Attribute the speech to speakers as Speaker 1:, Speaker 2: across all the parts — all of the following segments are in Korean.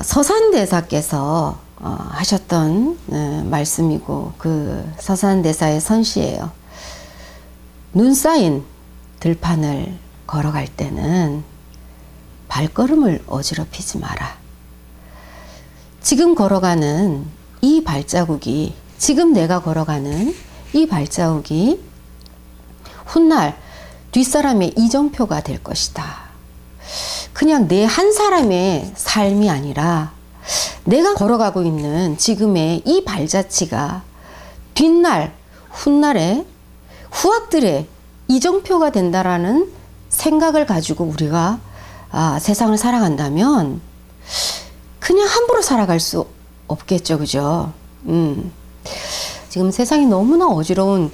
Speaker 1: 서산대사께서 하셨던 말씀이고 그 서산대사의 선시예요. 눈 쌓인 들판을 걸어갈 때는 발걸음을 어지럽히지 마라. 지금 걸어가는 이 발자국이, 지금 내가 걸어가는 이 발자국이 훗날 뒷사람의 이정표가 될 것이다. 그냥 내 한 사람의 삶이 아니라 내가 걸어가고 있는 지금의 이 발자취가 뒷날, 훗날의 후학들의 이정표가 된다라는 생각을 가지고 우리가 세상을 살아간다면 그냥 함부로 살아갈 수 없겠죠, 그죠? 지금 세상이 너무나 어지러운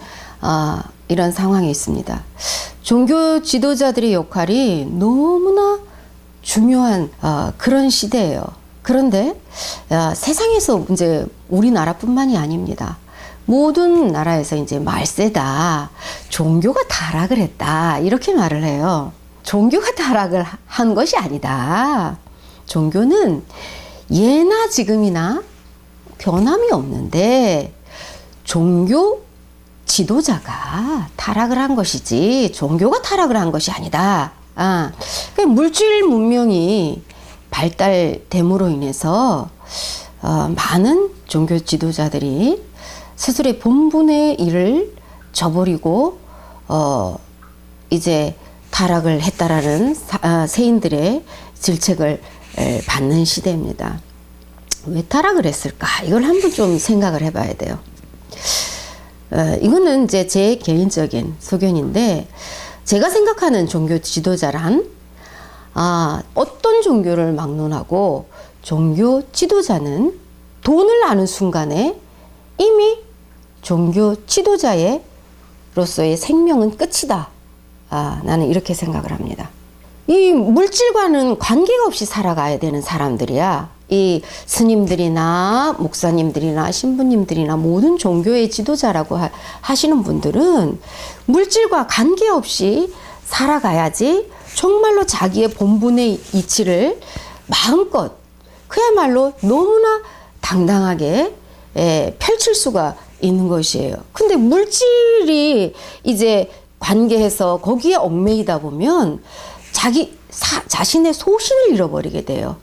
Speaker 1: 이런 상황에 있습니다. 종교 지도자들의 역할이 너무나 중요한 그런 시대예요. 그런데 세상에서 이제 우리나라뿐만이 아닙니다. 모든 나라에서 이제 말세다, 종교가 타락을 했다 이렇게 말을 해요. 종교가 타락을 한 것이 아니다. 종교는 예나 지금이나 변함이 없는데 종교 지도자가 타락을 한 것이지 종교가 타락을 한 것이 아니다. 물질 문명이 발달됨으로 인해서 많은 종교 지도자들이 스스로의 본분의 일을 저버리고 이제 타락을 했다라는 세인들의 질책을 받는 시대입니다. 왜 타락을 했을까? 이걸 한번 좀 생각을 해봐야 돼요. 이거는 이제 제 개인적인 소견인데, 제가 생각하는 종교 지도자란 어떤 종교를 막론하고 종교 지도자는 돈을 아는 순간에 이미 종교 지도자로서의 생명은 끝이다. 나는 이렇게 생각을 합니다. 이 물질과는 관계가 없이 살아가야 되는 사람들이야. 이 스님들이나 목사님들이나 신부님들이나 모든 종교의 지도자라고 하시는 분들은 물질과 관계없이 살아가야지 정말로 자기의 본분의 이치를 마음껏 그야말로 너무나 당당하게 펼칠 수가 있는 것이에요. 근데 물질이 이제 관계해서 거기에 얽매이다 보면 자신의 소신을 잃어버리게 돼요.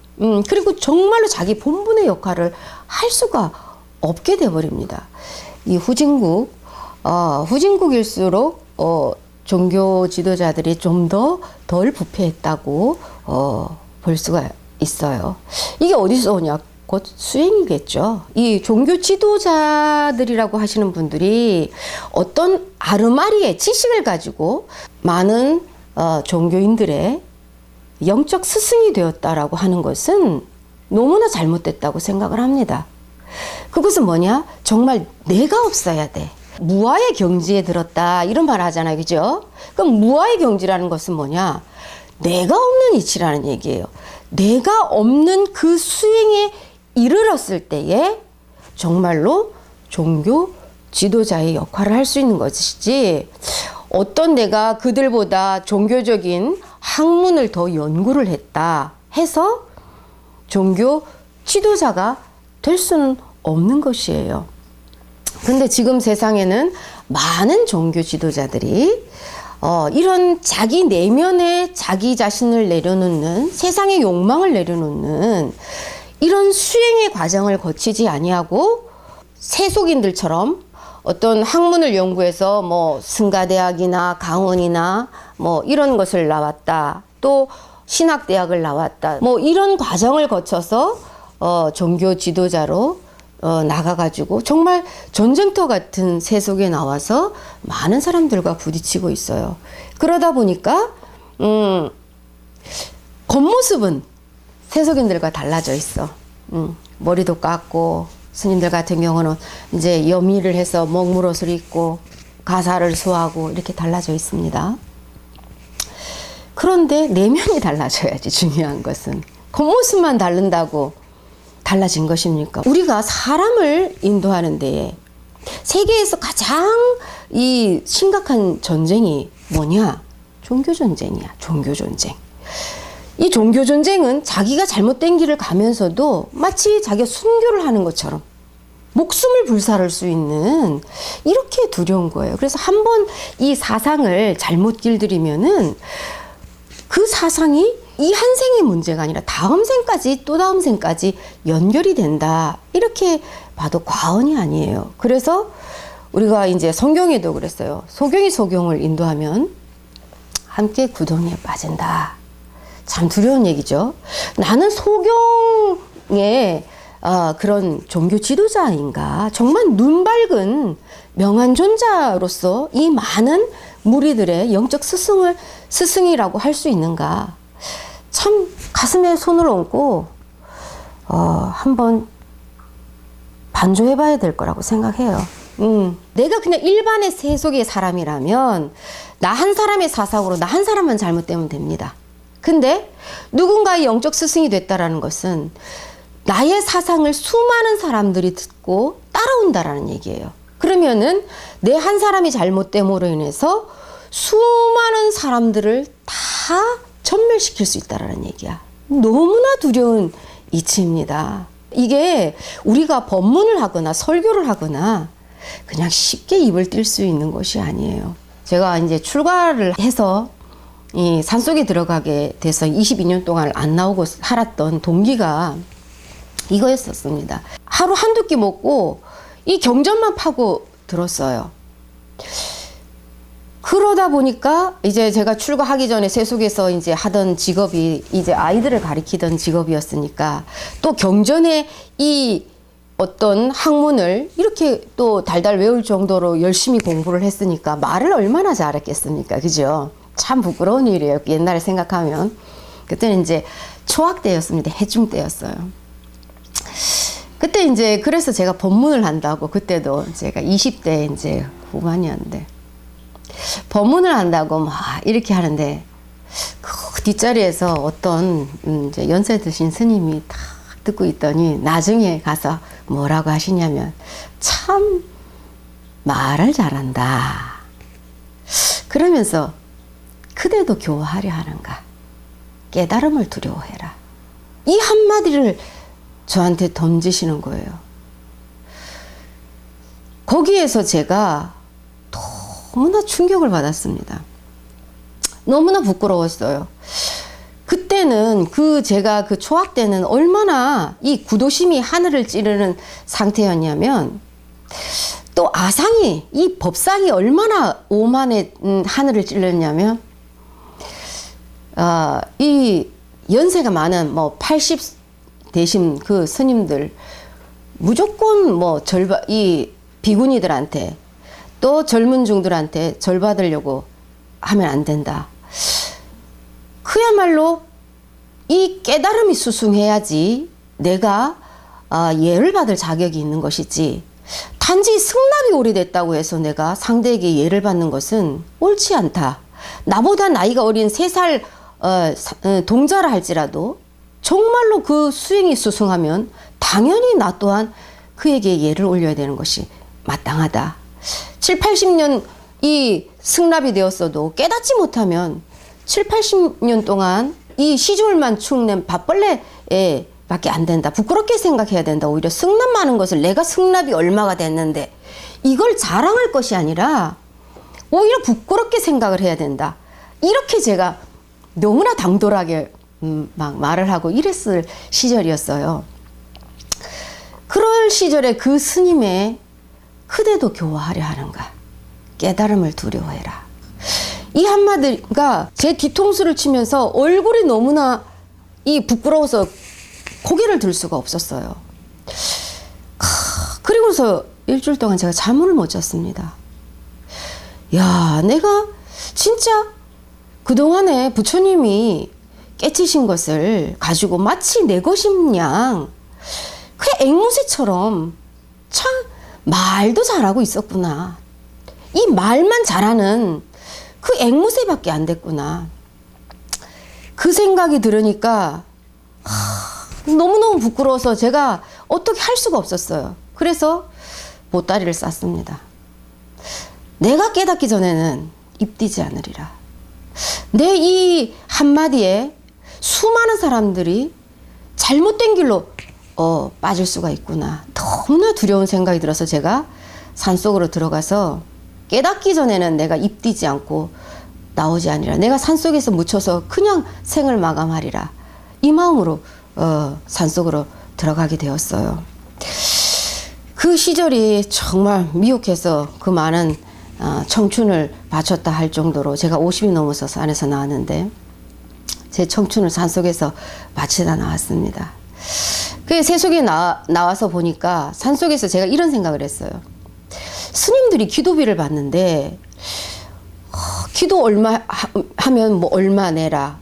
Speaker 1: 그리고 정말로 자기 본분의 역할을 할 수가 없게 돼버립니다. 이 후진국일수록 종교 지도자들이 좀 더 덜 부패했다고 볼 수가 있어요. 이게 어디서 오냐? 곧 수행이겠죠. 이 종교 지도자들이라고 하시는 분들이 어떤 아르마리의 지식을 가지고 많은 종교인들의 영적 스승이 되었다라고 하는 것은 너무나 잘못됐다고 생각을 합니다. 그것은 뭐냐? 정말 내가 없어야 돼. 무아의 경지에 들었다 이런 말 하잖아요, 그죠? 그럼 무아의 경지라는 것은 뭐냐? 내가 없는 이치라는 얘기예요. 내가 없는 그 수행에 이르렀을 때에 정말로 종교 지도자의 역할을 할 수 있는 것이지, 어떤 내가 그들보다 종교적인 학문을 더 연구를 했다 해서 종교 지도자가 될 수는 없는 것이에요. 근데 지금 세상에는 많은 종교 지도자들이 이런 자기 내면에 자기 자신을 내려놓는, 세상의 욕망을 내려놓는 이런 수행의 과정을 거치지 아니하고 세속인들처럼 어떤 학문을 연구해서 뭐 승가대학이나 강원이나 뭐 이런 것을 나왔다, 또 신학대학을 나왔다, 뭐 이런 과정을 거쳐서 종교 지도자로 나가가지고 정말 전쟁터 같은 세속에 나와서 많은 사람들과 부딪히고 있어요. 그러다 보니까 겉모습은 세속인들과 달라져 있어. 머리도 깎고, 스님들 같은 경우는 이제 염의를 해서 먹물옷을 입고 가사를 수하고 이렇게 달라져 있습니다. 그런데 내면이 달라져야지. 중요한 것은 겉모습만 다른다고 달라진 것입니까? 우리가 사람을 인도하는 데에 세계에서 가장 이 심각한 전쟁이 뭐냐? 종교 전쟁이야. 종교 전쟁. 이 종교 전쟁은 자기가 잘못된 길을 가면서도 마치 자기가 순교를 하는 것처럼 목숨을 불살할 수 있는 이렇게 두려운 거예요. 그래서 한번 이 사상을 잘못 길들이면은 그 사상이 이 한 생의 문제가 아니라 다음 생까지 또 다음 생까지 연결이 된다. 이렇게 봐도 과언이 아니에요. 그래서 우리가 이제 성경에도 그랬어요. 소경이 소경을 인도하면 함께 구덩이에 빠진다. 참 두려운 얘기죠. 나는 소경의 그런 종교 지도자인가? 정말 눈 밝은 명한 존자로서 이 많은 무리들의 영적 스승이라고 할 수 있는가? 참 가슴에 손을 얹고 한번 반조해봐야 될 거라고 생각해요. 내가 그냥 일반의 세속의 사람이라면 나 한 사람의 사상으로 나 한 사람만 잘못되면 됩니다. 근데 누군가의 영적 스승이 됐다라는 것은 나의 사상을 수많은 사람들이 듣고 따라온다라는 얘기예요. 그러면은 내 한 사람이 잘못됨으로 인해서 수많은 사람들을 다 전멸시킬 수 있다라는 얘기야. 너무나 두려운 이치입니다. 이게 우리가 법문을 하거나 설교를 하거나 그냥 쉽게 입을 띨 수 있는 것이 아니에요. 제가 이제 출가를 해서 이 산속에 들어가게 돼서 22년 동안 안 나오고 살았던 동기가 이거였었습니다. 하루 한두 끼 먹고 이 경전만 파고 들었어요. 그러다 보니까 이제 제가 출가하기 전에 세속에서 이제 하던 직업이 이제 아이들을 가리키던 직업이었으니까 또 경전에 이 어떤 학문을 이렇게 또 달달 외울 정도로 열심히 공부를 했으니까 말을 얼마나 잘했겠습니까? 그죠? 참 부끄러운 일이에요. 옛날에 생각하면. 그때는 이제 초학 때였습니다. 해중 때였어요. 그때 이제 그래서 제가 법문을 한다고 그때도 제가 20대 이제 후반이었는데 법문을 한다고 막 이렇게 하는데 그 뒷자리에서 어떤 이제 연세 드신 스님이 딱 듣고 있더니 나중에 가서 뭐라고 하시냐면 참 말을 잘한다. 그러면서 그대도 교화하려 하는가? 깨달음을 두려워해라. 이 한마디를 저한테 던지시는 거예요. 거기에서 제가 너무나 충격을 받았습니다. 너무나 부끄러웠어요. 그때는 제가 그 초학 때는 얼마나 이 구도심이 하늘을 찌르는 상태였냐면 또 아상이 이 법상이 얼마나 오만의 하늘을 찔렀냐면 이 연세가 많은 뭐 80 되신 그 스님들 무조건 뭐 이 비구니들한테 또 젊은 중들한테 절 받으려고 하면 안 된다. 그야말로 이 깨달음이 수승해야지 내가 예를 받을 자격이 있는 것이지 단지 승납이 오래됐다고 해서 내가 상대에게 예를 받는 것은 옳지 않다. 나보다 나이가 어린 3살 동자라 할지라도 정말로 그 수행이 수승하면 당연히 나 또한 그에게 예를 올려야 되는 것이 마땅하다. 7, 80년 이 승납이 되었어도 깨닫지 못하면 7, 80년 동안 이 시줄만 축낸 밥벌레에 밖에 안 된다. 부끄럽게 생각해야 된다. 오히려 승납 많은 것을 내가 승납이 얼마가 됐는데 이걸 자랑할 것이 아니라 오히려 부끄럽게 생각을 해야 된다. 이렇게 제가 너무나 당돌하게 막 말을 하고 이랬을 시절이었어요. 그럴 시절에 그 스님의 그대도 교화하려 하는가? 깨달음을 두려워해라. 이 한마디가 제 뒤통수를 치면서 얼굴이 너무나 부끄러워서 고개를 들 수가 없었어요. 그리고서 일주일 동안 제가 잠을 못 잤습니다. 야, 내가 진짜 그동안에 부처님이 깨치신 것을 가지고 마치 내 것인 양 그냥 앵무새처럼 참 말도 잘하고 있었구나. 이 말만 잘하는 그 앵무새밖에 안 됐구나. 그 생각이 들으니까 너무너무 부끄러워서 제가 어떻게 할 수가 없었어요. 그래서 보따리를 쌌습니다. 내가 깨닫기 전에는 입디지 않으리라. 내 이 한마디에 수많은 사람들이 잘못된 길로 빠질 수가 있구나. 너무나 두려운 생각이 들어서 제가 산속으로 들어가서 깨닫기 전에는 내가 입뛰지 않고 나오지 아니라 내가 산속에서 묻혀서 그냥 생을 마감하리라. 이 마음으로 산속으로 들어가게 되었어요. 그 시절이 정말 미혹해서 그 많은 청춘을 바쳤다 할 정도로 제가 50이 넘어서 산에서 나왔는데 제 청춘을 산속에서 바치다 나왔습니다. 그 새속에 나와서 보니까 산속에서 제가 이런 생각을 했어요. 스님들이 기도비를 받는데 기도 얼마 하면 뭐 얼마 내라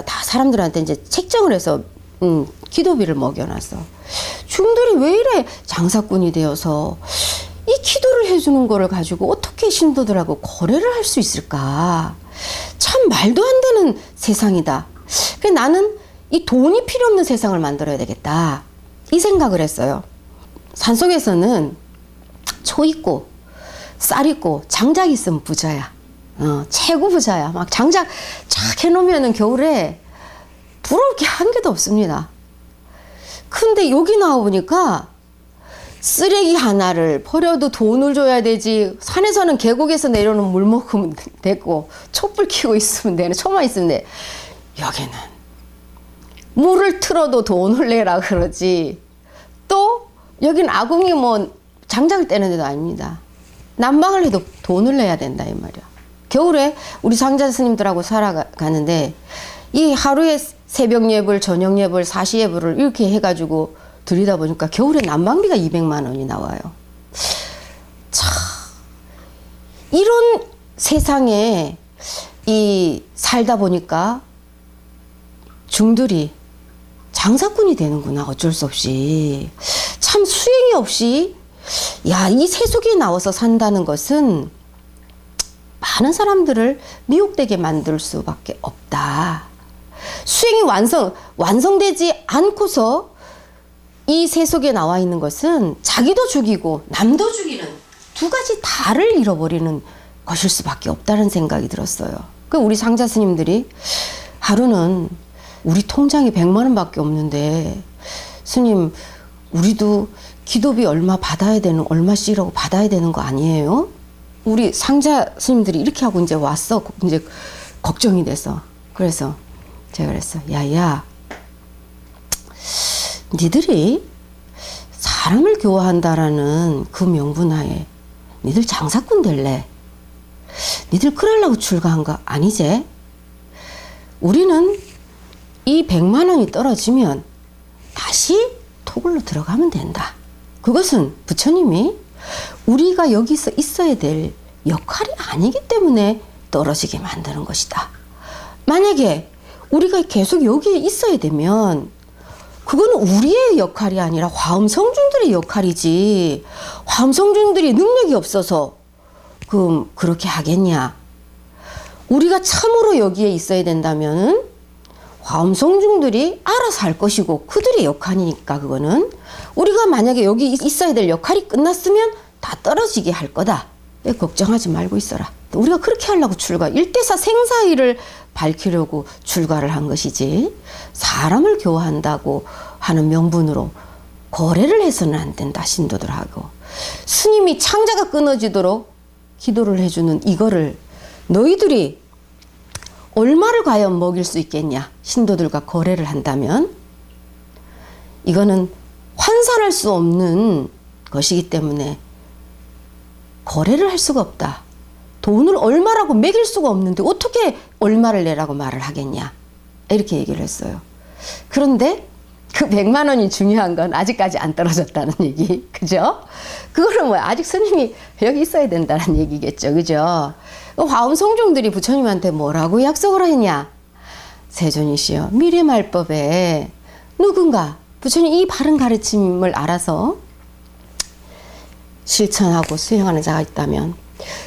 Speaker 1: 다 사람들한테 이제 책정을 해서 기도비를 먹여놨어. 중들이 왜 이래 장사꾼이 되어서 이 기도를 해주는 거를 가지고 어떻게 신도들하고 거래를 할 수 있을까? 참 말도 안 되는 세상이다. 그래서 나는 이 돈이 필요 없는 세상을 만들어야 되겠다. 이 생각을 했어요. 산속에서는 초 있고 쌀 있고 장작 있으면 부자야. 최고 부자야. 막 장작 쫙 해놓으면은 겨울에 부러울 게 한 개도 없습니다. 근데 여기 나와보니까 쓰레기 하나를 버려도 돈을 줘야 되지. 산에서는 계곡에서 내려오는 물 먹으면 되고 촛불 켜고 있으면 되는, 초만 있으면 돼. 여기는 물을 틀어도 돈을 내라 그러지. 또 여기는 아궁이 뭐 장작을 떼는 데도 아닙니다. 난방을 해도 돈을 내야 된다 이 말이야. 겨울에 우리 상자 스님들하고 살아가는데 이 하루에 새벽 예불, 저녁 예불, 사시 예불을 이렇게 해가지고 드리다 보니까 겨울에 난방비가 200만 원이 나와요. 참 이런 세상에 이 살다 보니까 중들이 장사꾼이 되는구나. 어쩔 수 없이. 참 수행이 없이 이 세속에 나와서 산다는 것은 많은 사람들을 미혹되게 만들 수밖에 없다. 수행이 완성되지 않고서 이 세속에 나와 있는 것은 자기도 죽이고 남도 죽이는 두 가지 다를 잃어버리는 것일 수밖에 없다는 생각이 들었어요. 그 우리 상자 스님들이 하루는 우리 통장에 100만 원밖에 없는데 스님 우리도 기도비 얼마씩이라고 받아야 되는 거 아니에요? 우리 상자 스님들이 이렇게 하고 이제 왔어. 이제 걱정이 돼서. 그래서 제가 그랬어. 야야, 니들이 사람을 교화한다라는 그 명분하에 니들 장사꾼 될래? 니들 그러려고 출가한 거 아니지? 우리는 이 100만 원이 떨어지면 다시 토굴로 들어가면 된다. 그것은 부처님이 우리가 여기서 있어야 될 역할이 아니기 때문에 떨어지게 만드는 것이다. 만약에 우리가 계속 여기에 있어야 되면 그거는 우리의 역할이 아니라 화엄성중들의 역할이지. 화엄성중들이 능력이 없어서 그렇게 하겠냐. 우리가 참으로 여기에 있어야 된다면 화엄성중들이 알아서 할 것이고 그들의 역할이니까 그거는 우리가 만약에 여기 있어야 될 역할이 끝났으면 다 떨어지게 할 거다. 걱정하지 말고 있어라. 우리가 그렇게 하려고 일대사 생사의를 밝히려고 출가를 한 것이지 사람을 교화한다고 하는 명분으로 거래를 해서는 안 된다. 신도들하고 스님이 창자가 끊어지도록 기도를 해주는 이거를 너희들이 얼마를 과연 먹일 수 있겠냐. 신도들과 거래를 한다면 이거는 환산할 수 없는 것이기 때문에 거래를 할 수가 없다. 돈을 얼마라고 매길 수가 없는데 어떻게 얼마를 내라고 말을 하겠냐. 이렇게 얘기를 했어요. 그런데 그 100만 원이 중요한 건 아직까지 안 떨어졌다는 얘기. 그죠? 그거는 뭐야? 아직 스님이 여기 있어야 된다는 얘기겠죠. 그죠? 화엄성중들이 부처님한테 뭐라고 약속을 했냐? 세존이시여, 미래말법에 누군가 부처님 이 바른 가르침을 알아서 실천하고 수행하는 자가 있다면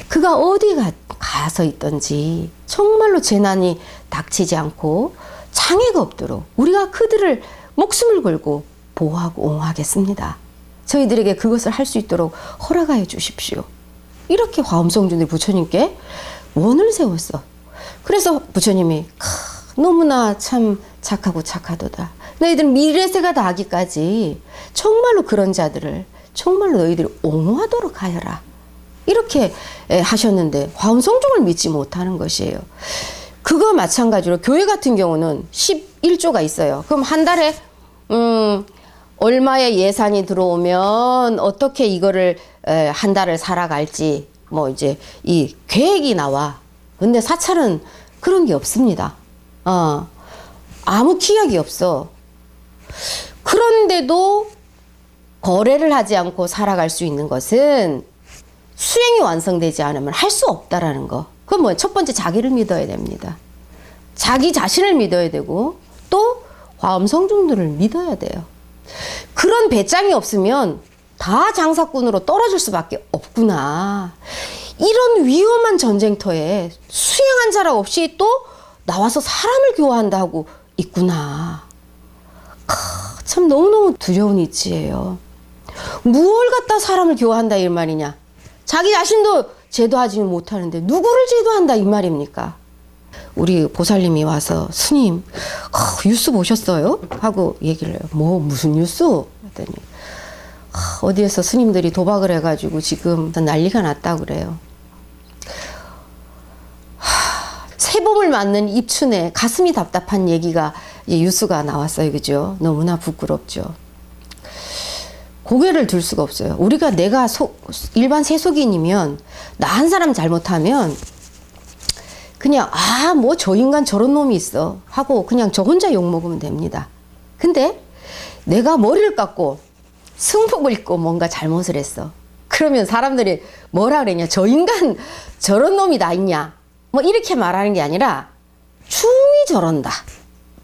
Speaker 1: 그가 어디 가서 있든지 정말로 재난이 닥치지 않고 장애가 없도록 우리가 그들을 목숨을 걸고 보호하고 옹호하겠습니다. 저희들에게 그것을 할 수 있도록 허락하여 주십시오. 이렇게 화엄성중들이 부처님께 원을 세웠어. 그래서 부처님이 너무나 참 착하고 착하도다. 너희들은 미래세가 다하기까지 정말로 그런 자들을 정말로 너희들이 옹호하도록 하여라. 이렇게 하셨는데 화엄성중을 믿지 못하는 것이에요. 그거 마찬가지로 교회 같은 경우는 11조가 있어요. 그럼 한 달에 얼마의 예산이 들어오면 어떻게 이거를 한 달을 살아갈지 뭐 이제 이 계획이 나와. 근데 사찰은 그런 게 없습니다. 아무 기약이 없어. 그런데도 거래를 하지 않고 살아갈 수 있는 것은 수행이 완성되지 않으면 할 수 없다라는 거. 그건 뭐예요? 첫 번째 자기를 믿어야 됩니다. 자기 자신을 믿어야 되고 또 화엄성중들을 믿어야 돼요. 그런 배짱이 없으면 다 장사꾼으로 떨어질 수밖에 없구나. 이런 위험한 전쟁터에 수행한 자락 없이 또 나와서 사람을 교화한다 하고 있구나. 참 너무너무 두려운 이치예요. 무엇을 갖다 사람을 교화한다 이 말이냐. 자기 자신도 제도하지 못하는데 누구를 제도한다 이 말입니까? 우리 보살님이 와서 스님 뉴스 보셨어요? 하고 얘기를 해요. 뭐 무슨 뉴스? 했더니 어디에서 스님들이 도박을 해가지고 지금 난리가 났다고 그래요. 세봄을 맞는 입춘에 가슴이 답답한 얘기가 뉴스가 나왔어요. 그죠? 너무나 부끄럽죠. 고개를 들 수가 없어요. 내가 일반 세속인이면 나 한 사람 잘못하면 그냥 뭐 저 인간 저런 놈이 있어 하고 그냥 저 혼자 욕먹으면 됩니다. 근데 내가 머리를 깎고 승복을 입고 뭔가 잘못을 했어. 그러면 사람들이 뭐라 그러냐. 저 인간 저런 놈이 다 있냐. 뭐 이렇게 말하는 게 아니라 충이 저런다.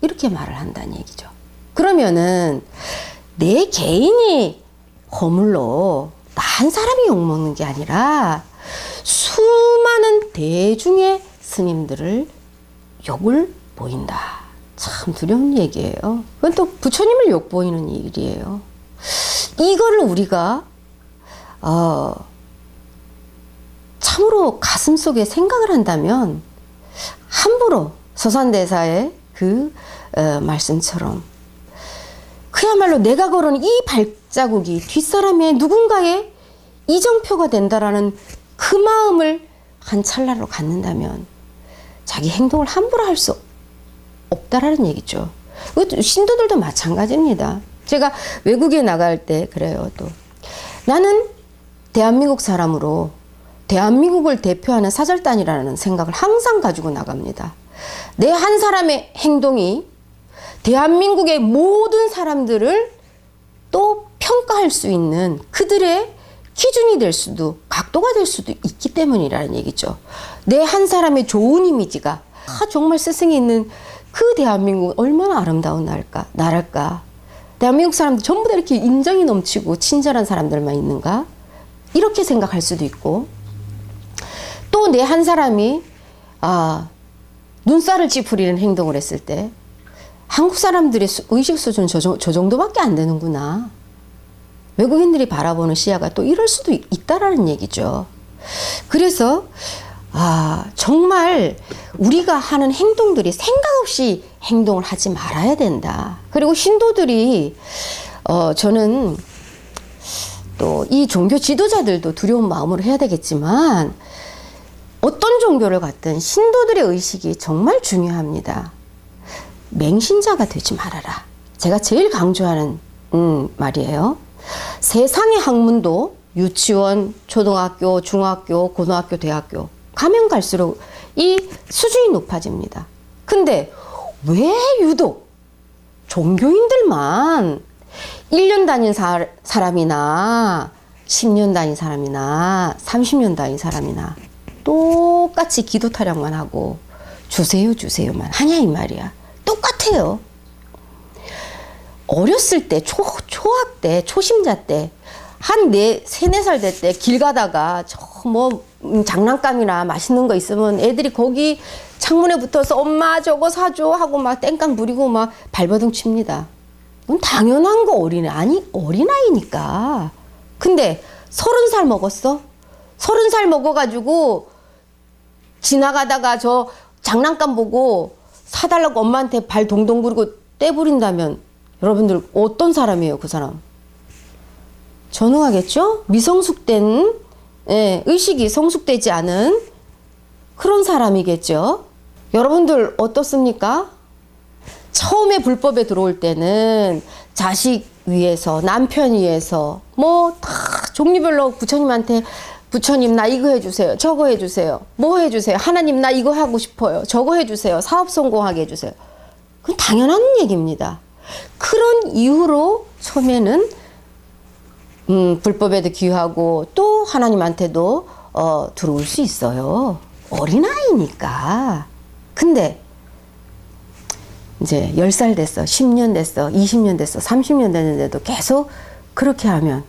Speaker 1: 이렇게 말을 한다는 얘기죠. 그러면은 내 개인이 허물로 나 한 사람이 욕먹는 게 아니라 수많은 대중의 스님들을 욕을 보인다. 참 두려운 얘기예요. 그건 또 부처님을 욕 보이는 일이에요. 이거를 우리가 참으로 가슴속에 생각을 한다면 함부로 서산대사의 그 말씀처럼 그야말로 내가 걸은 이 발자국이 뒷사람의 누군가의 이정표가 된다라는 그 마음을 한 찰나로 갖는다면 자기 행동을 함부로 할 수 없다라는 얘기죠. 신도들도 마찬가지입니다. 제가 외국에 나갈 때 그래요. 또 나는 대한민국 사람으로 대한민국을 대표하는 사절단이라는 생각을 항상 가지고 나갑니다. 내 한 사람의 행동이 대한민국의 모든 사람들을 또 평가할 수 있는 그들의 기준이 될 수도 각도가 될 수도 있기 때문이라는 얘기죠. 내 한 사람의 좋은 이미지가 정말 스승이 있는 그 대한민국 얼마나 아름다운 나랄까. 대한민국 사람들 전부 다 이렇게 인정이 넘치고 친절한 사람들만 있는가? 이렇게 생각할 수도 있고 또 내 한 사람이 눈살을 찌푸리는 행동을 했을 때 한국 사람들의 의식 수준 저 정도밖에 안 되는구나. 외국인들이 바라보는 시야가 또 이럴 수도 있다라는 얘기죠. 그래서 정말 우리가 하는 행동들이 생각 없이 행동을 하지 말아야 된다. 그리고 신도들이 저는 또 이 종교 지도자들도 두려운 마음으로 해야 되겠지만 어떤 종교를 갖든 신도들의 의식이 정말 중요합니다. 맹신자가 되지 말아라. 제가 제일 강조하는 말이에요. 세상의 학문도 유치원, 초등학교, 중학교, 고등학교, 대학교 가면 갈수록 이 수준이 높아집니다. 근데 왜 유독 종교인들만 1년 다닌 사람이나 10년 다닌 사람이나 30년 다닌 사람이나 똑같이 기도 타령만 하고 주세요만 하냐 이 말이야. 똑같아요. 어렸을 때 초학 때 초심자 때 한 3-4살 될 때 길 가다가 장난감이나 맛있는 거 있으면 애들이 거기 창문에 붙어서 엄마 저거 사줘 하고 막 땡깡 부리고 막 발버둥 칩니다. 그건 당연한 거 어린아이니까. 근데 30살 먹었어? 30살 먹어가지고 지나가다가 저 장난감 보고 사달라고 엄마한테 발 동동 구르고 떼부린다면 여러분들 어떤 사람이에요, 그 사람? 전능하겠죠? 미성숙된, 의식이 성숙되지 않은 그런 사람이겠죠? 여러분들 어떻습니까? 처음에 불법에 들어올 때는 자식 위해서, 남편 위해서, 뭐 다 종류별로 부처님한테 부처님 나 이거 해주세요, 저거 해주세요, 뭐 해주세요, 하나님 나 이거 하고 싶어요, 저거 해주세요, 사업 성공하게 해주세요. 그건 당연한 얘기입니다. 그런 이유로 처음에는 불법에도 기여하고 또 하나님한테도 들어올 수 있어요. 어린아이니까. 근데 이제 10살 됐어, 10년 됐어, 20년 됐어, 30년 됐는데도 계속 그렇게 하면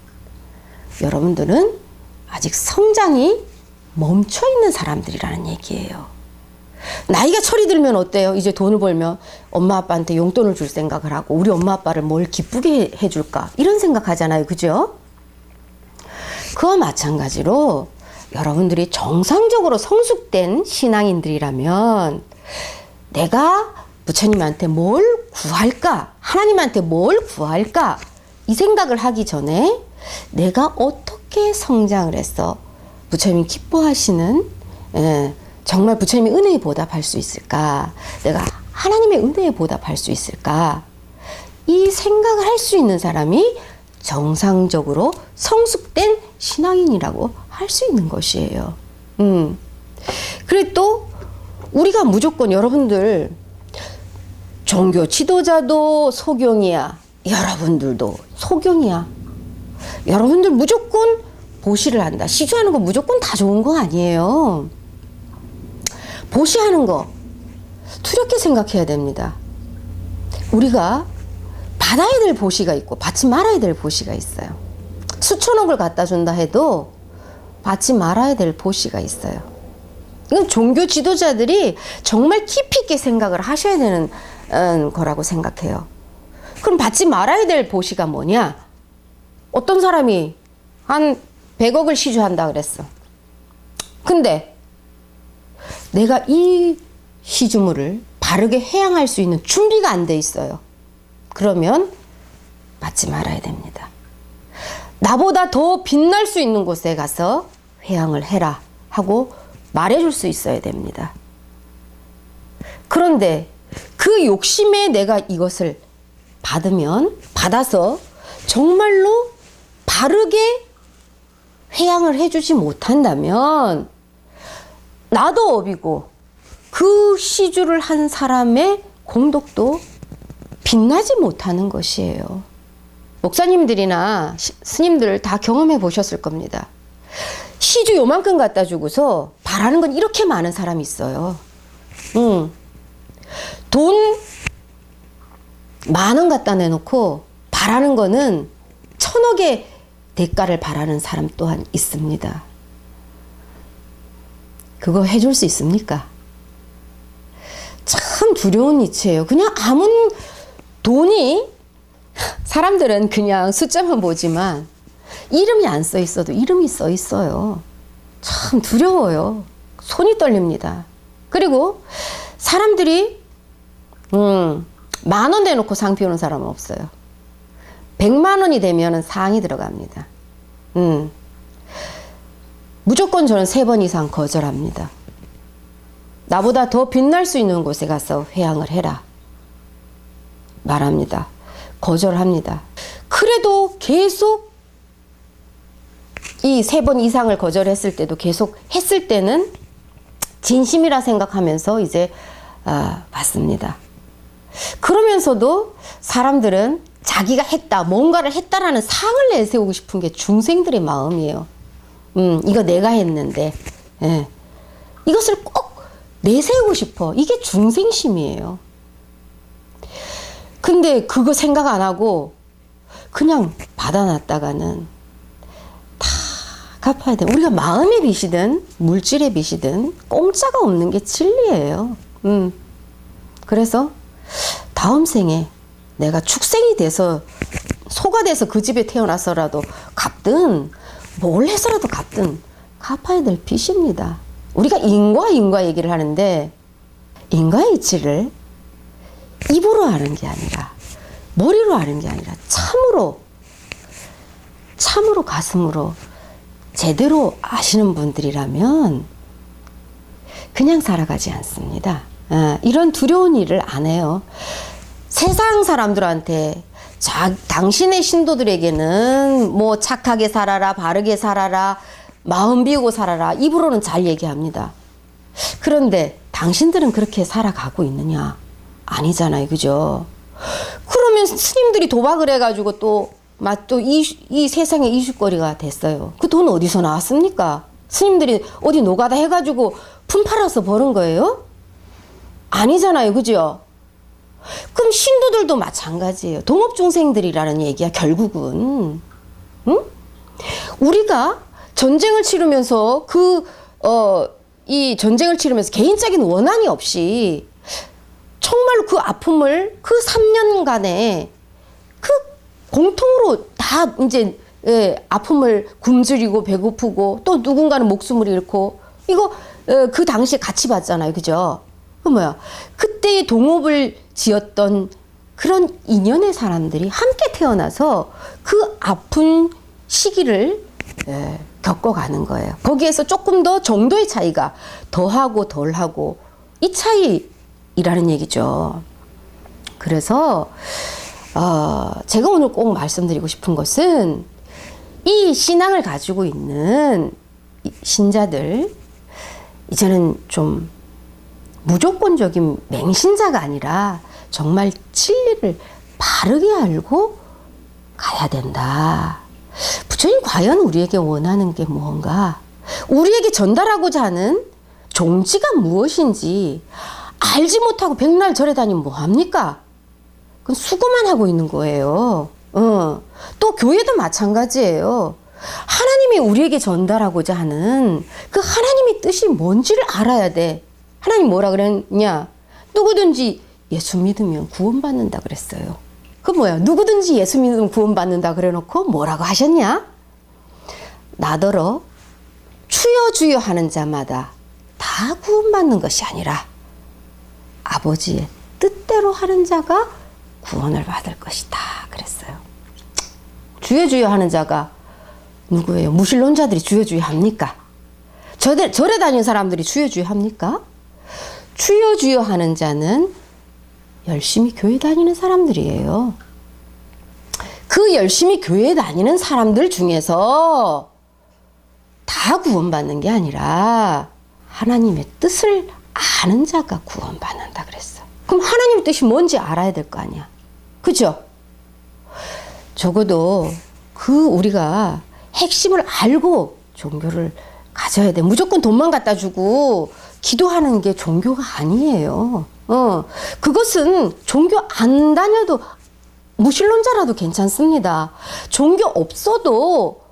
Speaker 1: 여러분들은 아직 성장이 멈춰 있는 사람들이라는 얘기예요. 나이가 철이 들면 어때요? 이제 돈을 벌면 엄마 아빠한테 용돈을 줄 생각을 하고 우리 엄마 아빠를 뭘 기쁘게 해줄까? 이런 생각하잖아요. 그죠? 그와 마찬가지로 여러분들이 정상적으로 성숙된 신앙인들이라면 내가 부처님한테 뭘 구할까? 하나님한테 뭘 구할까? 이 생각을 하기 전에 내가 어떻게 성장을 해서 부처님이 기뻐하시는 정말 부처님의 은혜에 보답할 수 있을까? 내가 하나님의 은혜에 보답할 수 있을까? 이 생각을 할 수 있는 사람이 정상적으로 성숙된 신앙인이라고 할 수 있는 것이에요. 그리고 또 우리가 무조건 여러분들 종교 지도자도 소경이야. 여러분들도 소경이야. 여러분들 무조건 보시를 한다. 시주하는 거 무조건 다 좋은 거 아니에요. 보시하는 거 두렵게 생각해야 됩니다. 우리가 받아야 될 보시가 있고 받지 말아야 될 보시가 있어요. 수천억을 갖다 준다 해도 받지 말아야 될 보시가 있어요. 이건 종교 지도자들이 정말 깊이 있게 생각을 하셔야 되는 거라고 생각해요. 그럼 받지 말아야 될 보시가 뭐냐? 어떤 사람이 한 100억을 시주한다 그랬어. 근데 내가 이 시주물을 바르게 회양할 수 있는 준비가 안 돼 있어요. 그러면 받지 말아야 됩니다. 나보다 더 빛날 수 있는 곳에 가서 회양을 해라 하고 말해줄 수 있어야 됩니다. 그런데 그 욕심에 내가 이것을 받아서 정말로 바르게 회양을 해주지 못한다면 나도 업이고 그 시주를 한 사람의 공덕도 빛나지 못하는 것이에요. 목사님들이나 스님들 다 경험해 보셨을 겁니다. 시주 요만큼 갖다 주고서 바라는 건 이렇게 많은 사람이 있어요. 돈 10,000원 갖다 내놓고 바라는 거는 1,000억의 대가를 바라는 사람 또한 있습니다. 그거 해줄 수 있습니까? 참 두려운 이치예요. 그냥 아무 돈이 사람들은 그냥 숫자만 보지만 이름이 안 써 있어도 이름이 써 있어요. 참 두려워요. 손이 떨립니다. 그리고 사람들이 10,000원 내놓고 상 피우는 사람은 없어요. 100만 원이 되면 상이 들어갑니다. 무조건 저는 3번 이상 거절합니다. 나보다 더 빛날 수 있는 곳에 가서 회양을 해라 말합니다. 거절합니다. 그래도 계속 이 3번 이상을 거절했을 때도 계속 했을 때는 진심이라 생각하면서 이제 받습니다. 그러면서도 사람들은 자기가 했다, 뭔가를 했다라는 상을 내세우고 싶은 게 중생들의 마음이에요. 이거 내가 했는데, 예. 이것을 꼭 내세우고 싶어. 이게 중생심이에요. 근데 그거 생각 안 하고 그냥 받아놨다가는 다 갚아야 돼. 우리가 마음의 빚이든 물질의 빚이든 공짜가 없는 게 진리예요. 그래서 다음 생에 내가 축생이 돼서 소가 돼서 그 집에 태어나서라도 갚든 뭘 해서라도 갚든 갚아야 될 빚입니다. 우리가 인과 얘기를 하는데 인과의 이치를 입으로 아는 게 아니라 머리로 아는 게 아니라 참으로 가슴으로 제대로 아시는 분들이라면 그냥 살아가지 않습니다. 이런 두려운 일을 안 해요. 세상 사람들한테 당신의 신도들에게는 뭐 착하게 살아라, 바르게 살아라, 마음 비우고 살아라, 입으로는 잘 얘기합니다. 그런데 당신들은 그렇게 살아가고 있느냐? 아니잖아요. 그죠? 그러면 스님들이 도박을 해가지고 또 이 세상의 이슈거리가 됐어요. 그 돈 어디서 나왔습니까? 스님들이 어디 노가다 해가지고 품 팔아서 버는 거예요? 아니잖아요. 그죠? 그럼 신도들도 마찬가지예요. 동업중생들이라는 얘기야, 결국은. 응? 우리가 전쟁을 치르면서 이 전쟁을 치르면서 개인적인 원한이 없이 정말로 그 아픔을 그 3년간에 그 공통으로 다 이제 아픔을 굶주리고 배고프고 또 누군가는 목숨을 잃고 이거 그 당시에 같이 봤잖아요. 그죠? 그 뭐야? 그때의 동업을 지었던 그런 인연의 사람들이 함께 태어나서 그 아픈 시기를 겪어가는 거예요. 거기에서 조금 더 정도의 차이가 더하고 덜하고 이 차이라는 얘기죠. 그래서 제가 오늘 꼭 말씀드리고 싶은 것은 이 신앙을 가지고 있는 신자들, 이제는 좀 무조건적인 맹신자가 아니라 정말 진리를 바르게 알고 가야 된다. 부처님 과연 우리에게 원하는 게 무언가? 우리에게 전달하고자 하는 종지가 무엇인지 알지 못하고 백날 절에 다니면 뭐합니까? 그건 수고만 하고 있는 거예요. 또 교회도 마찬가지예요. 하나님이 우리에게 전달하고자 하는 그 하나님의 뜻이 뭔지를 알아야 돼. 하나님 뭐라 그랬냐? 누구든지 예수 믿으면 구원받는다 그랬어요. 그 뭐야? 누구든지 예수 믿으면 구원받는다 그래놓고 뭐라고 하셨냐? 나더러 주여 주여 하는 자마다 다 구원받는 것이 아니라 아버지의 뜻대로 하는 자가 구원을 받을 것이다 그랬어요. 주여 주여 하는 자가 누구예요? 무신론자들이 주여 주여 합니까? 절에 다니는 사람들이 주여 주여 합니까? 주여 주여 하는 자는 열심히 교회 다니는 사람들이에요. 그 열심히 교회 다니는 사람들 중에서 다 구원받는 게 아니라 하나님의 뜻을 아는 자가 구원받는다 그랬어. 그럼 하나님의 뜻이 뭔지 알아야 될 거 아니야. 그죠? 적어도 우리가 핵심을 알고 종교를 가져야 돼. 무조건 돈만 갖다 주고 기도하는 게 종교가 아니에요. 그것은 종교 안 다녀도 무신론자라도 괜찮습니다. 종교 없어도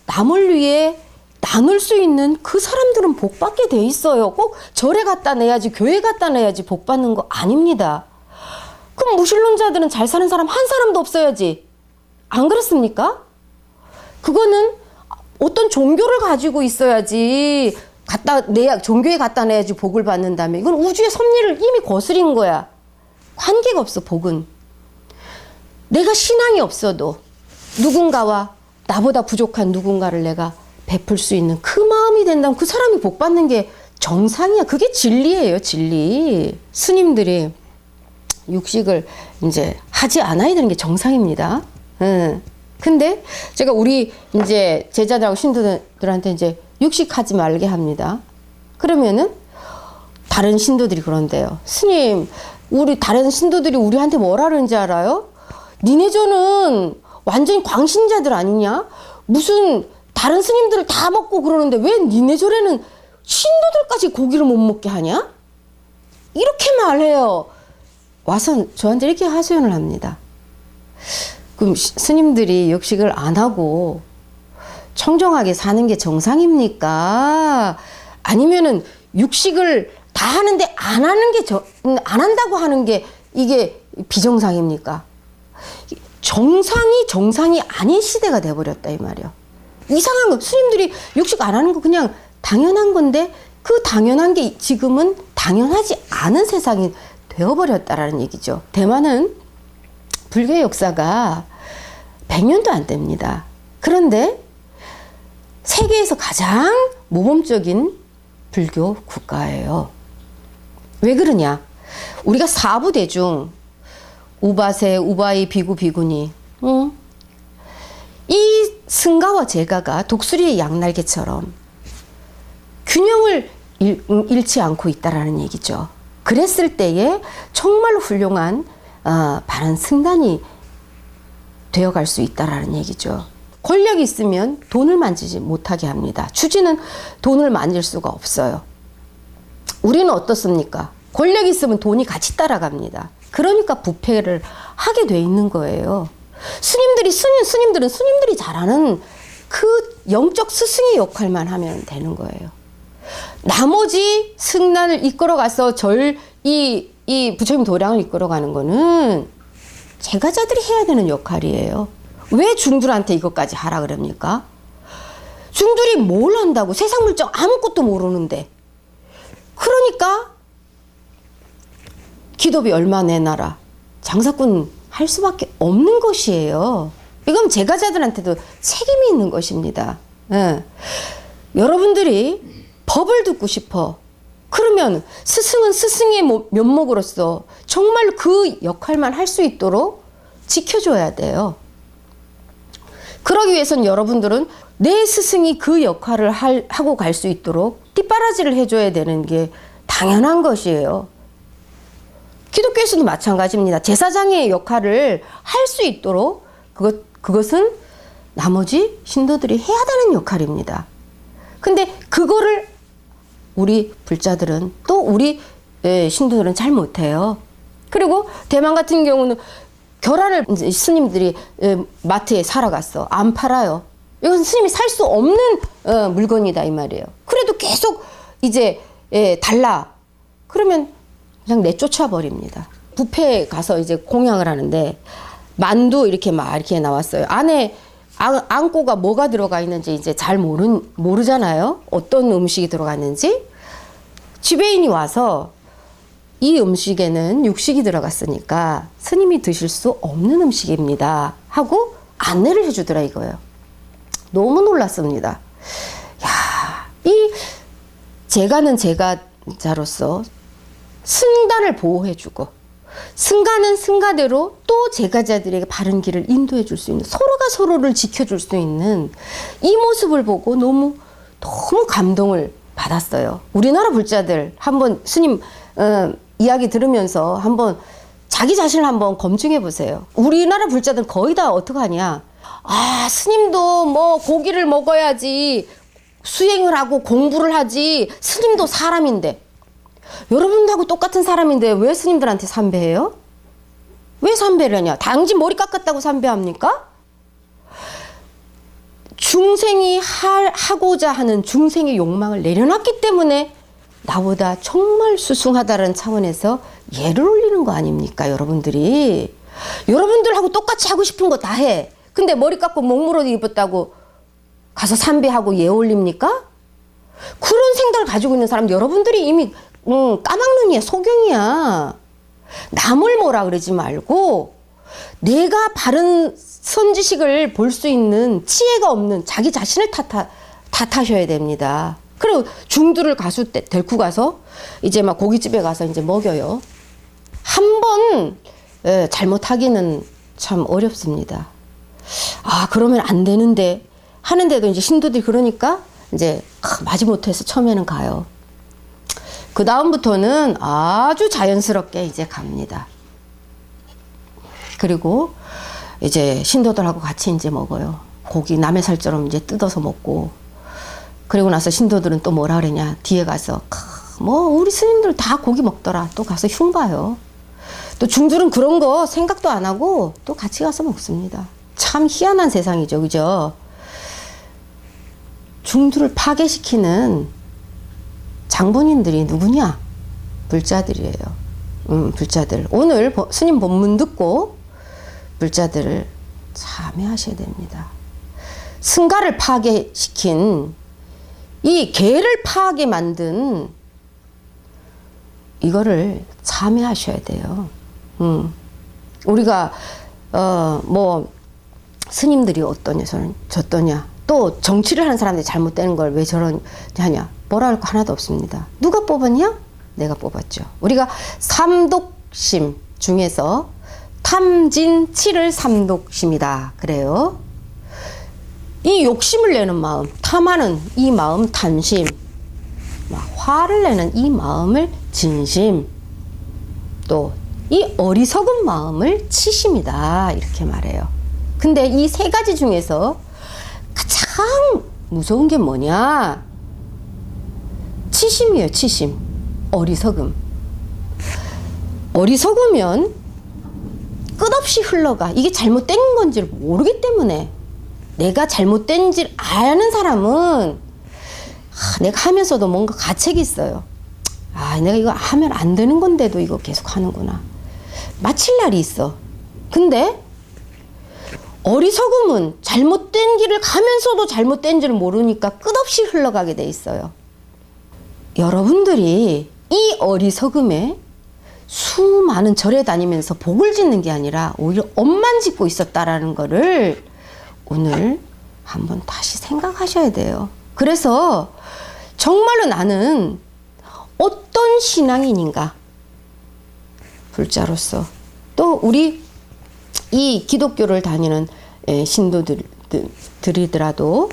Speaker 1: 남을 위해 나눌 수 있는 그 사람들은 복 받게 돼 있어요. 꼭 절에 갖다 내야지, 교회 갖다 내야지 복 받는 거 아닙니다. 그럼 무신론자들은 잘 사는 사람 한 사람도 없어야지. 안 그렇습니까? 그거는 어떤 종교를 가지고 있어야지 종교에 갖다 내야지 복을 받는다며. 이건 우주의 섭리를 이미 거스린 거야. 관계가 없어, 복은. 내가 신앙이 없어도 누군가와 나보다 부족한 누군가를 내가 베풀 수 있는 그 마음이 된다면 그 사람이 복 받는 게 정상이야. 그게 진리예요, 진리. 스님들이 육식을 이제 하지 않아야 되는 게 정상입니다. 근데 제가 우리 이제 제자들하고 신도들한테 이제 육식하지 말게 합니다. 그러면은 다른 신도들이 그런데요. 스님, 다른 신도들이 우리한테 뭐라 그러는지 알아요? 니네저는 완전히 광신자들 아니냐? 무슨 다른 스님들을 다 먹고 그러는데 왜 니네절에는 신도들까지 고기를 못 먹게 하냐? 이렇게 말해요. 와서 저한테 이렇게 하소연을 합니다. 그럼 스님들이 육식을 안 하고 청정하게 사는 게 정상입니까? 아니면은 육식을 다 하는데 안 한다고 하는 게 이게 비정상입니까? 정상이 아닌 시대가 돼버렸다 이 말이야. 이상한 거. 스님들이 육식 안 하는 거 그냥 당연한 건데 그 당연한 게 지금은 당연하지 않은 세상이 베어버렸다라는 얘기죠. 대만은 불교의 역사가 100년도 안 됩니다. 그런데 세계에서 가장 모범적인 불교 국가예요. 왜 그러냐? 우리가 사부대중, 우바세, 우바이, 비구, 비구니, 이 승가와 제가가 독수리의 양날개처럼 균형을 잃지 않고 있다라는 얘기죠. 그랬을 때에 정말 훌륭한 바른 승단이 되어갈 수 있다라는 얘기죠. 권력이 있으면 돈을 만지지 못하게 합니다. 추지는 돈을 만질 수가 없어요. 우리는 어떻습니까? 권력이 있으면 돈이 같이 따라갑니다. 그러니까 부패를 하게 돼 있는 거예요. 스님들은 스님들이 잘하는 그 영적 스승의 역할만 하면 되는 거예요. 나머지 승단을 이끌어가서 이 부처님 도량을 이끌어가는 거는 제가자들이 해야 되는 역할이에요. 왜 중들한테 이것까지 하라 그럽니까? 중들이 뭘 한다고? 세상 물정 아무것도 모르는데. 그러니까 기도비 얼마 내놔라. 장사꾼 할 수밖에 없는 것이에요. 이건 제가자들한테도 책임이 있는 것입니다. 예. 여러분들이 법을 듣고 싶어. 그러면 스승은 스승의 면목으로서 정말 그 역할만 할 수 있도록 지켜줘야 돼요. 그러기 위해서는 여러분들은 내 스승이 그 역할을 하고 갈 수 있도록 뒷바라지를 해줘야 되는 게 당연한 것이에요. 기독교에서도 마찬가지입니다. 제사장의 역할을 할 수 있도록 그것은 나머지 신도들이 해야 되는 역할입니다. 근데 그거를 우리 불자들은 또 우리 신도들은 잘 못해요. 그리고 대만 같은 경우는 결혼을 스님들이 마트에 사러 갔어. 안 팔아요. 이건 스님이 살 수 없는 물건이다 이 말이에요. 그래도 계속 이제 달라. 그러면 그냥 내쫓아 버립니다. 뷔페에 가서 이제 공양을 하는데 만두 이렇게 막 이렇게 나왔어요. 안에 안고가 뭐가 들어가 있는지 이제 잘 모르잖아요. 어떤 음식이 들어갔는지. 지배인이 와서 이 음식에는 육식이 들어갔으니까 스님이 드실 수 없는 음식입니다 하고 안내를 해주더라 이거예요. 너무 놀랐습니다. 야, 이 제가는 제가자로서 승단을 보호해주고 승가는 승가대로 또 제가자들에게 바른 길을 인도해 줄 수 있는, 서로가 서로를 지켜줄 수 있는 이 모습을 보고 너무 감동을 받았어요. 우리나라 불자들 한번 스님 이야기 들으면서 한번 자기 자신을 한번 검증해 보세요. 우리나라 불자들 거의 다 어떡하냐. 스님도 뭐 고기를 먹어야지, 수행을 하고 공부를 하지, 스님도 사람인데. 여러분하고 똑같은 사람인데 왜 스님들한테 삼배해요? 왜 삼배를 하냐? 당신 머리 깎았다고 삼배합니까? 중생이 하고자 하는 중생의 욕망을 내려놨기 때문에 나보다 정말 수승하다는 차원에서 예를 올리는 거 아닙니까? 여러분들이. 여러분들하고 똑같이 하고 싶은 거 다 해. 근데 머리 깎고 목물옷 입었다고 가서 삼배하고 예 올립니까? 그런 생각을 가지고 있는 사람 여러분들이 이미 까막눈이야, 소경이야. 남을 뭐라 그러지 말고 내가 바른 선지식을 볼 수 있는 치애가 없는 자기 자신을 탓하셔야 됩니다. 그리고 중두를 데리고 가서 이제 막 고깃집에 가서 이제 먹여요. 한 번 잘못하기는 참 어렵습니다. 그러면 안 되는데 하는데도 이제 신도들이 그러니까 이제 마지못해서 처음에는 가요. 그 다음부터는 아주 자연스럽게 이제 갑니다. 그리고 이제 신도들하고 같이 이제 먹어요. 고기 남의 살처럼 이제 뜯어서 먹고. 그리고 나서 신도들은 또 뭐라 그러냐. 뒤에 가서 우리 스님들 다 고기 먹더라. 또 가서 흉봐요. 또 중들은 그런 거 생각도 안 하고 또 같이 가서 먹습니다. 참 희한한 세상이죠. 그죠? 중들을 파괴시키는 장본인들이 누구냐? 불자들이에요. 불자들. 오늘 스님 본문 듣고 불자들을 참여하셔야 됩니다. 승가를 파괴시킨 이 개를 파하게 만든 이거를 참여하셔야 돼요. 우리가 뭐 스님들이 어떠냐 저떠냐 또 정치를 하는 사람들이 잘못되는 걸 왜 저러냐 뭐라 할 거 하나도 없습니다. 누가 뽑았냐? 내가 뽑았죠. 우리가 삼독심 중에서 탐진치를 삼독심이다 그래요. 이 욕심을 내는 마음, 탐하는 이 마음 탐심, 화를 내는 이 마음을 진심, 또 이 어리석은 마음을 치심이다 이렇게 말해요. 근데 이 세 가지 중에서 가장 무서운 게 뭐냐? 치심이에요. 치심. 어리석음. 어리석으면 끝없이 흘러가. 이게 잘못된 건지를 모르기 때문에, 내가 잘못된지를 아는 사람은 내가 하면서도 뭔가 가책이 있어요. 내가 이거 하면 안 되는 건데도 이거 계속 하는구나. 마칠 날이 있어. 근데 어리석음은 잘못된 길을 가면서도 잘못된 줄 모르니까 끝없이 흘러가게 돼 있어요. 여러분들이 이 어리석음에 수많은 절에 다니면서 복을 짓는 게 아니라 오히려 엄만 짓고 있었다라는 거를 오늘 한번 다시 생각하셔야 돼요. 그래서 정말로 나는 어떤 신앙인인가, 불자로서 또 우리 이 기독교를 다니는 신도들이더라도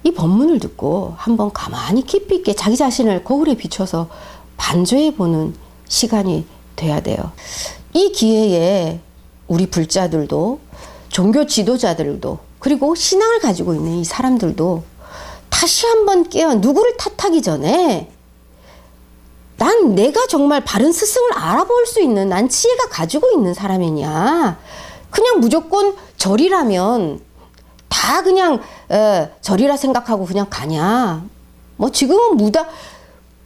Speaker 1: 이 법문을 듣고 한번 가만히 깊이 있게 자기 자신을 거울에 비춰서 반조해 보는 시간이 돼야 돼요. 이 기회에 우리 불자들도 종교 지도자들도 그리고 신앙을 가지고 있는 이 사람들도 다시 한번 깨어 누구를 탓하기 전에 난 내가 정말 바른 스승을 알아볼 수 있는, 난 지혜가 가지고 있는 사람이냐. 그냥 무조건 절이라면 다 그냥 절이라 생각하고 그냥 가냐. 뭐 지금은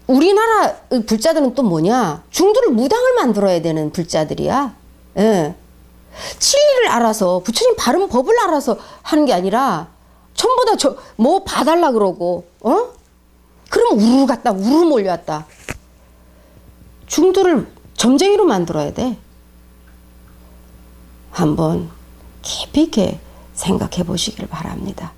Speaker 1: 우리나라 불자들은 또 뭐냐, 중도를 무당을 만들어야 되는 불자들이야. 진리를 알아서 부처님 바른 법을 알아서 하는 게 아니라 전부 다 뭐 봐달라 그러고 그럼 우르르 갔다 우르르 몰려왔다. 중도를 점쟁이로 만들어야 돼. 한번 깊이 있게 생각해 보시길 바랍니다.